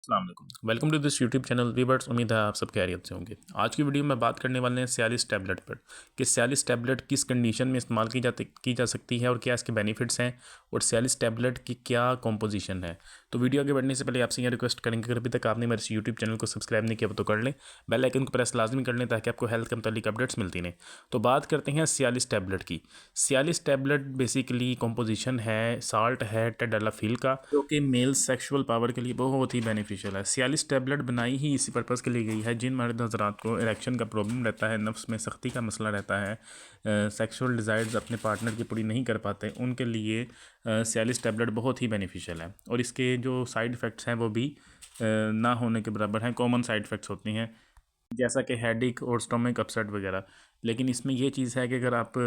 अस्सलाम वालेकुम, welcome to this YouTube channel viewers. उम्मीद है आप सब खैरियत से होंगे। आज की वीडियो में बात करने वाले हैं सियालिस टैबलेट पर कि सियालिस टैबलेट किस कंडीशन में इस्तेमाल की जा सकती है और क्या इसके बेनिफिट्स हैं और सियालिस टैबलेट की क्या कॉम्पोजिशन है। तो वीडियो आगे बढ़ने से पहले आपसे यह रिक्वेस्ट करेंगे कि अगर अभी तक आपने मेरे इस यूट्यूब चैनल को सब्सक्राइब नहीं किया तो कर लें, बेल आइकन को प्रेस लाजमी कर लें ताकि आपको हेल्थ के मुतालिक अपडेट्स मिलती रहें। तो बात करते हैं सियालिस टैबलेट की। सियालिस टैबलेट बेसिकली कॉम्पोजिशन है साल्ट है टेडालाफिल का, जो कि मेल सेक्सुअल पावर के लिए बहुत ही बेनिफिशियल है। सियालिस टैबलेट बनाई ही इसी पर्पज़ के लिए गई है जिन मर्द हजरात को इरेक्शन का प्रॉब्लम रहता है, नफ्स में सख्ती का मसला रहता है, सेक्सुअल डिज़ायर्स अपने पार्टनर की पूरी नहीं कर पाते, उनके लिए सियालिस टैबलेट बहुत ही बेनिफिशियल है। और इसके जो साइड इफ़ेक्ट्स हैं वो भी ना होने के बराबर हैं, कॉमन साइड इफ़ेक्ट्स होती हैं जैसा कि हेडेक और स्टोमिक अपसेट वगैरह। लेकिन इसमें ये चीज़ है कि अगर आप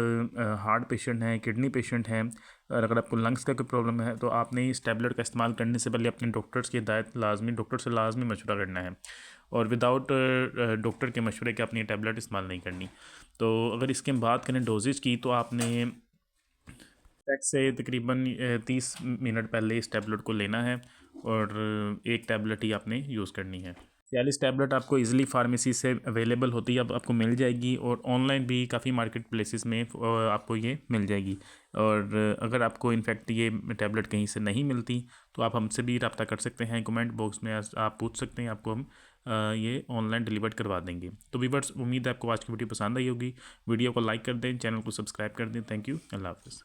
हार्ट पेशेंट हैं, किडनी पेशेंट हैं और अगर आपको लंग्स का कोई प्रॉब्लम है तो आपने इस टैबलेट का इस्तेमाल करने से पहले अपने डॉक्टर से लाजमी मशवरा करना है और विदाउट डॉक्टर के मशवरे के अपनी टैबलेट इस्तेमाल नहीं करनी। तो अगर इसकी हम बात करें डोजेज की, तो आपने सेक्स से तकरीबन 30 मिनट पहले इस टैबलेट को लेना है और एक टैबलेट ही आपने यूज़ करनी है। सियालिस टैबलेट आपको इजीली फार्मेसी से अवेलेबल होती है, अब आपको मिल जाएगी और ऑनलाइन भी काफ़ी मार्केट प्लेसेस में आपको ये मिल जाएगी। और अगर आपको इनफैक्ट ये टैबलेट कहीं से नहीं मिलती तो आप हमसे भी रब्ता कर सकते हैं, कमेंट बॉक्स में आप पूछ सकते हैं, आपको हम ये ऑनलाइन डिलीवर करवा देंगे। तो वीवर्स, उम्मीद है आपको आज की वीडियो पसंद आई होगी। वीडियो को लाइक कर दें, चैनल को सब्सक्राइब कर दें। थैंक यू, अल्लाह हाफ़िज़।